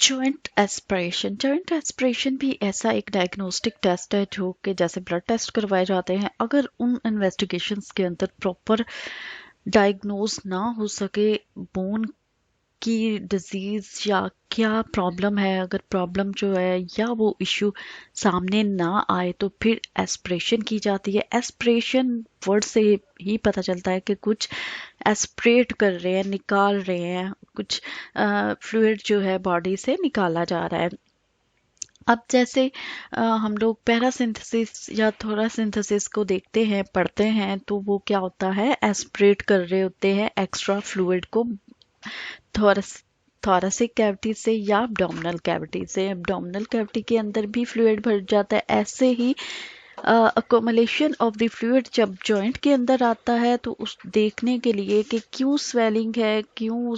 Joint aspiration भी ऐसा एक डायग्नोस्टिक टेस्ट है जो कि जैसे ब्लड टेस्ट करवाए जाते हैं, अगर उन इन्वेस्टिगेशंस के अंदर प्रॉपर डायग्नोज ना हो सके बोन की डिजीज या क्या प्रॉब्लम है, अगर प्रॉब्लम जो है या वो इश्यू सामने ना आए तो फिर एस्पिरेशन की जाती है। एस्पिरेशन वर्ड से ही पता चलता है कि कुछ एस्पिरेट कर रहे हैं, निकाल रहे हैं, कुछ फ्लूइड जो है बॉडी से निकाला जा रहा है। अब जैसे हम लोग पैरासिंथेसिस या थोरासिंथेसिस को देखते हैं, पढ़ते हैं, तो वो क्या होता है, एस्पिरेट कर रहे होते हैं एक्स्ट्रा फ्लूइड को थोरस थोरेसिक कैविटी से या एब्डोमिनल कैविटी से। एब्डोमिनल कैविटी के अंदर भी फ्लूइड भर जाता है। ऐसे ही अकोमलेशन ऑफ द फ्लूइड जब जॉइंट के अंदर आता है तो उस देखने के लिए कि क्यों स्वेलिंग है, क्यों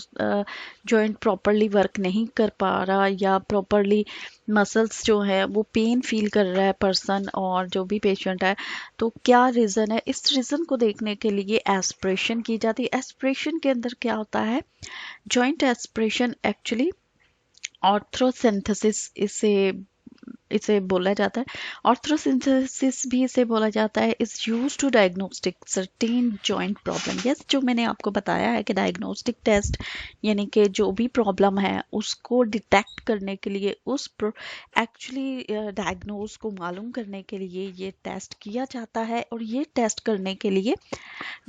जॉइंट प्रॉपरली वर्क नहीं कर पा रहा या प्रॉपरली मसल्स जो है वो पेन फील कर रहा है पर्सन और जो भी पेशेंट है, तो क्या रीज़न है, इस रीज़न को देखने के लिए एस्पिरेशन की जाती है। एस्पिरेशन के अंदर क्या होता है, जॉइंट एस्पिरेशन एक्चुअली ऑर्थ्रोसिंथेसिस इसे बोला जाता है। ऑर्थ्रोसिंथेसिस भी इसे बोला जाता है। Is use to diagnostic certain joint problem. Yes, जो मैंने आपको बताया है कि डायग्नोस्टिक टेस्ट यानी कि जो भी प्रॉब्लम है उसको डिटेक्ट करने के लिए, उस एक्चुअली डायग्नोज को मालूम करने के लिए ये टेस्ट किया जाता है। और ये टेस्ट करने के लिए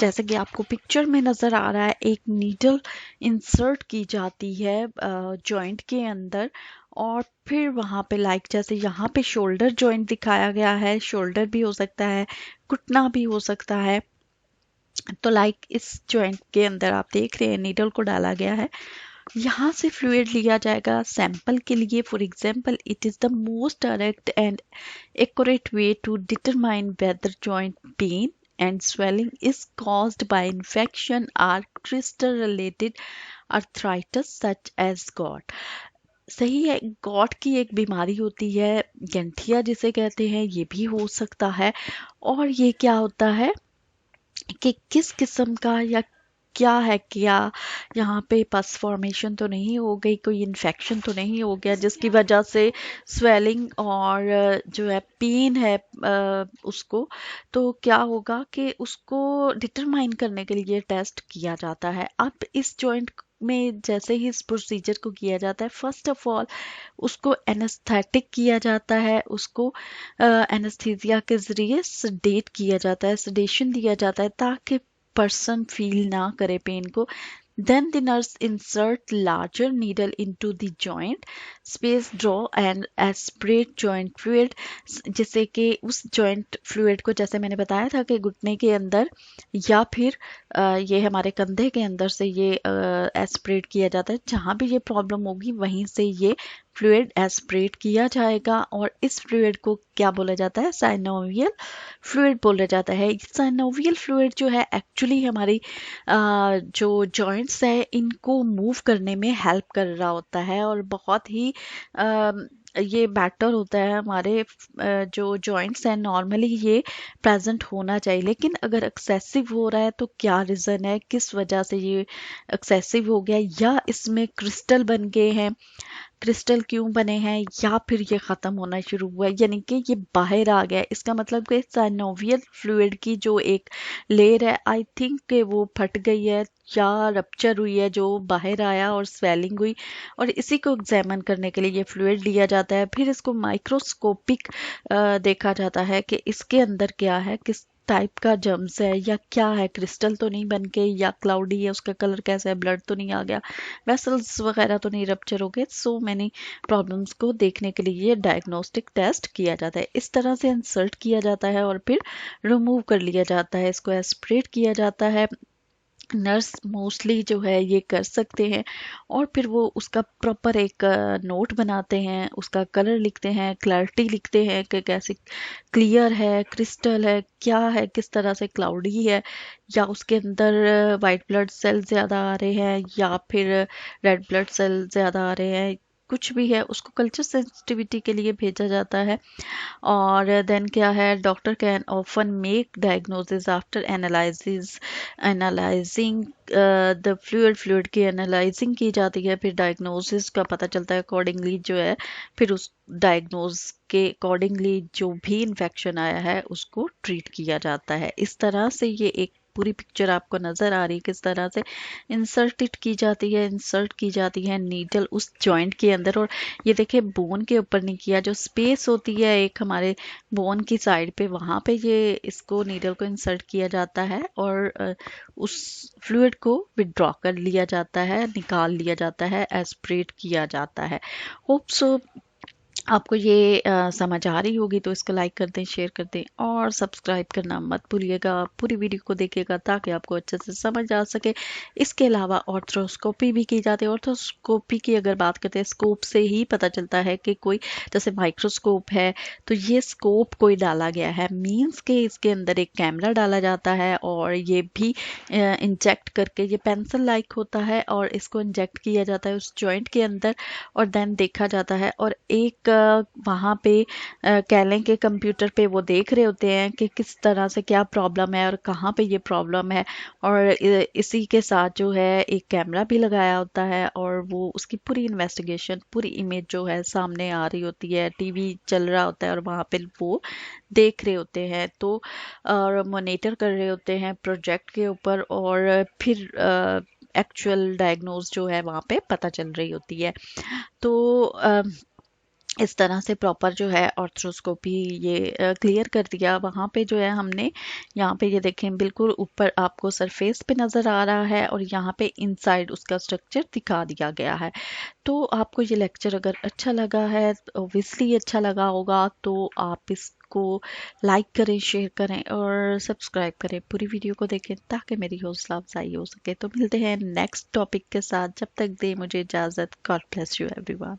जैसे कि आपको पिक्चर में नज़र आ रहा है, एक नीडल इंसर्ट की जाती है जॉइंट के अंदर और फिर वहाँ पे लाइक जैसे यहाँ पे शोल्डर जॉइंट दिखाया गया है, शोल्डर भी हो सकता है, घुटना भी हो सकता है। तो लाइक इस जॉइंट के अंदर आप देख रहे हैं नीडल को डाला गया है, यहाँ से फ्लूइड लिया जाएगा सैंपल के लिए। For example, it is the most direct and accurate way to determine whether joint pain and swelling is caused by infection or crystal related arthritis such as gout। सही है, गॉट की एक बीमारी होती है, गंठिया जिसे कहते हैं, ये भी हो सकता है। और ये क्या होता है कि किस किस्म का या क्या है, क्या यहाँ पे पस फॉर्मेशन तो नहीं हो गई, कोई इन्फेक्शन तो नहीं हो गया जिसकी वजह से स्वेलिंग और जो है पेन है उसको, तो क्या होगा कि उसको डिटरमाइन करने के लिए टेस्ट किया जाता है। अब इस जॉइंट में जैसे ही इस प्रोसीजर को किया जाता है, फर्स्ट ऑफ ऑल उसको एनेस्थेटिक किया जाता है, उसको एनेस्थीसिया के जरिए सडेट किया जाता है, सडेशन दिया जाता है ताकि पर्सन फील ना करे पेन को। Then the nurse insert larger needle into the joint space, draw and aspirate joint fluid, जिससे कि उस joint fluid को, जैसे मैंने बताया था कि घुटने के अंदर या फिर ये हमारे कंधे के अंदर से ये एस्पिरेट किया जाता है। जहाँ भी ये प्रॉब्लम होगी वहीं से ये फ्लूइड एस्पिरेट किया जाएगा और इस फ्लूइड को क्या बोला जाता है, साइनोवियल फ्लूइड बोला जाता है। साइनोवियल फ्लूइड जो है एक्चुअली हमारी जो जॉइंट्स है इनको मूव करने में हेल्प कर रहा होता है और बहुत ही ये बेटर होता है। हमारे जो जॉइंट्स हैं नॉर्मली ये प्रेजेंट होना चाहिए, लेकिन अगर एक्सेसिव हो रहा है तो क्या रीज़न है, किस वजह से ये एक्सेसिव हो गया, या इसमें क्रिस्टल बन गए हैं, क्रिस्टल क्यों बने हैं, या फिर ये ख़त्म होना शुरू हुआ है, यानी कि ये बाहर आ गया। इसका मतलब कि साइनोवियल फ्लूइड की जो एक लेयर है, आई थिंक कि वो फट गई है या रप्चर हुई है, जो बाहर आया और स्वेलिंग हुई, और इसी को एग्जामिन करने के लिए ये फ्लूइड लिया जाता है। फिर इसको माइक्रोस्कोपिक देखा जाता है कि इसके अंदर क्या है, किस टाइप का जर्म्स है या क्या है, क्रिस्टल तो नहीं बन के या क्लाउडी है, उसका कलर कैसा है, ब्लड तो नहीं आ गया, वेसल्स वगैरह तो नहीं रप्चर हो गए। सो मैनी प्रॉब्लम्स को देखने के लिए ये डायग्नोस्टिक टेस्ट किया जाता है। इस तरह से इंसर्ट किया जाता है और फिर रिमूव कर लिया जाता है, इसको एस्पिरेट किया जाता है। नर्स मोस्टली जो है ये कर सकते हैं और फिर वो उसका प्रॉपर एक नोट बनाते हैं, उसका कलर लिखते हैं, क्लैरिटी लिखते हैं कि कैसे क्लियर है, क्रिस्टल है, क्या है, किस तरह से क्लाउडी है, या उसके अंदर वाइट ब्लड सेल ज़्यादा आ रहे हैं या फिर रेड ब्लड सेल ज़्यादा आ रहे हैं, कुछ भी है उसको कल्चर सेंसिटिविटी के लिए भेजा जाता है। और देन क्या है, doctor can often make diagnosis after analysing the fluid की एनालाइजिंग की जाती है, फिर डायग्नोसिस का पता चलता है अकॉर्डिंगली जो है, फिर उस डायग्नोज के अकॉर्डिंगली जो भी इन्फेक्शन आया है उसको ट्रीट किया जाता है। इस तरह से ये एक पूरी पिक्चर आपको नजर आ रही है किस तरह से इंसर्ट की जाती है नीडल उस जॉइंट के अंदर। और ये देखिए बोन के ऊपर नहीं किया, जो स्पेस होती है एक हमारे बोन की साइड पे, वहां पे ये इसको नीडल को इंसर्ट किया जाता है और उस फ्लूइड को विड्रॉ कर लिया जाता है, निकाल लिया जाता है, एस्पिरेट किया जाता है। होप सो आपको ये समझ आ रही होगी, तो इसको लाइक कर दें, शेयर कर दें और सब्सक्राइब करना मत भूलिएगा। पूरी वीडियो को देखिएगा ताकि आपको अच्छे से समझ आ सके। इसके अलावा ऑर्थ्रोस्कोपी भी की जाती है। ऑर्थ्रोस्कोपी की अगर बात करते हैं, स्कोप से ही पता चलता है कि कोई, जैसे माइक्रोस्कोप है तो ये स्कोप कोई डाला गया है, मीन्स के इसके अंदर एक कैमरा डाला जाता है और ये भी इंजेक्ट करके, ये पेंसिल लाइक होता है और इसको इंजेक्ट किया जाता है उस जॉइंट के अंदर और देन देखा जाता है। और एक वहाँ पे कह लें कि कंप्यूटर पे वो देख रहे होते हैं कि किस तरह से क्या प्रॉब्लम है और कहाँ पे ये प्रॉब्लम है। और इसी के साथ जो है एक कैमरा भी लगाया होता है और वो उसकी पूरी इन्वेस्टिगेशन, पूरी इमेज जो है सामने आ रही होती है, टीवी चल रहा होता है और वहाँ पे वो देख रहे होते हैं, तो और मॉनिटर कर रहे होते हैं प्रोजेक्ट के ऊपर और फिर एक्चुअल डायग्नोज जो है वहाँ पे पता चल रही होती है। तो इस तरह से प्रॉपर जो है ऑर्थ्रोस्कोपी ये क्लियर कर दिया। वहाँ पे जो है हमने, यहाँ पे ये देखें बिल्कुल ऊपर आपको सरफेस पे नज़र आ रहा है और यहाँ पे इनसाइड उसका स्ट्रक्चर दिखा दिया गया है। तो आपको ये लेक्चर अगर अच्छा लगा है, ऑब्वियसली अच्छा लगा होगा, तो आप इसको लाइक करें, शेयर करें और सब्सक्राइब करें। पूरी वीडियो को देखें ताकि मेरी हौसला अफजाई हो सके। तो मिलते हैं नेक्स्ट टॉपिक के साथ, जब तक दे मुझे इजाज़त। God bless you everyone.